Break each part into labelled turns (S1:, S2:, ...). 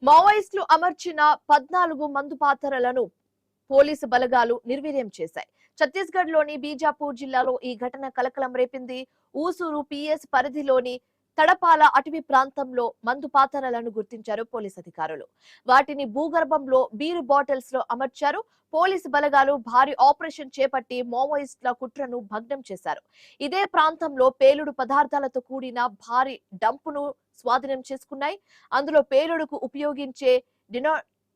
S1: మావోయిస్టులు అమర్చిన 14 మందు పాతరలను పోలీసు బలగాలు నిర్వీర్యం చేశాయి. ఛత్తీస్గఢ్ లోని బీజాపూర్ జిల్లాలో ఈ ఘటన కలకలం రేపింది. ఊసూరు పిఎస్ పరిధిలోని తడపాల అటవీ ప్రాంతంలో మందు పాతరలను గుర్తించారు పోలీసు అధికారులు. వాటిని భూగర్భంలో బీరు బాటిల్స్ లో అమర్చారు. పోలీసు బలగాలు భారీ ఆపరేషన్ చేపట్టి మావోయిస్టుల కుట్రను భగ్నం చేశారు. ఇదే ప్రాంతంలో పేలుడు పదార్థాలతో కూడిన భారీ డంపును స్వాధీనం చేసుకున్నాయి. అందులో పేలుడుకు ఉపయోగించే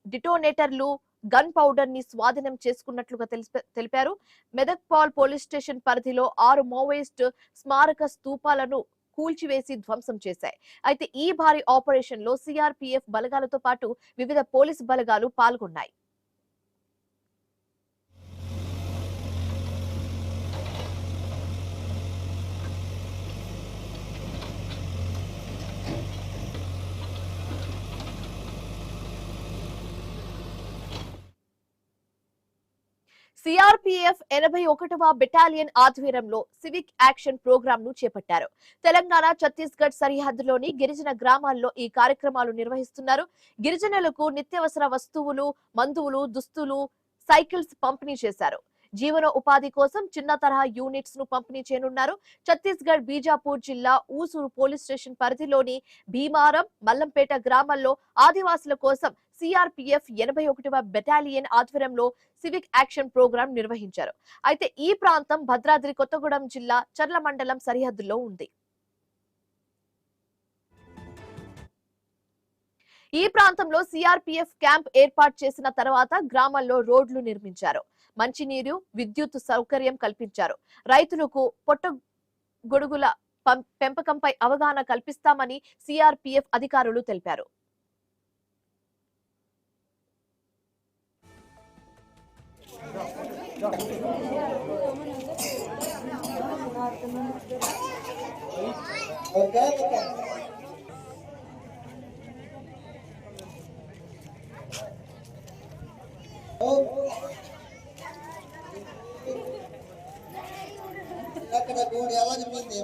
S1: డిటోనేటర్లు, గన్ పౌడర్ ని స్వాధీనం చేసుకున్నట్లుగా తెలిపారు. మెదక్పాల్ పోలీస్ స్టేషన్ పరిధిలో 6 మావోయిస్ట్ స్మారక స్తూపాలను కూల్చివేసి ధ్వంసం చేశాయి. అయితే ఈ భారీ ఆపరేషన్ లో సిఆర్పిఎఫ్ బలగాలతో పాటు వివిధ పోలీసు బలగాలు పాల్గొన్నాయి. సిఆర్పిఎఫ్ 81వ బెటాలియన్ ఆధ్వర్యంలో సివిక్ యాక్షన్ ప్రోగ్రామ్ ను చేపట్టారు. తెలంగాణ ఛత్తీస్గఢ్ సరిహద్దులోని గిరిజన గ్రామాల్లో ఈ కార్యక్రమాలు నిర్వహిస్తున్నారు. గిరిజనులకు నిత్యావసర వస్తువులు, మందువులు, దుస్తులు, సైకిల్స్ పంపిణీ చేశారు. జీవన ఉపాధి కోసం చిన్న తరహా యూనిట్స్ ను పంపిణీ చేయనున్నారు. ఛత్తీస్గఢ్ బీజాపూర్ జిల్లా ఊసూరు పోలీస్ స్టేషన్ పరిధిలోని భీమారం, మల్లంపేట గ్రామాల్లో ఆదివాసుల కోసం సిఆర్పిఎఫ్ 81వ బెటాలియన్ ఆధ్వర్యంలో సివిక్ యాక్షన్ ప్రోగ్రాం నిర్వహించారు. అయితే ఈ ప్రాంతం భద్రాద్రి కొత్తగూడెం జిల్లా చర్ల మండలం సరిహద్దులో ఉంది. ఈ ప్రాంతంలో సిఆర్పిఎఫ్ క్యాంప్ ఏర్పాటు చేసిన తర్వాత గ్రామాల్లో రోడ్లు నిర్మించారు. మంచినీరు, విద్యుత్ సౌకర్యం కల్పించారు. రైతులకు పొట్టగొడుగుల పెంపకంపై అవగాహన కల్పిస్తామని సిఆర్పిఎఫ్ అధికారులు తెలిపారు.
S2: అక్కడ గోడి ఎలా చెప్పింది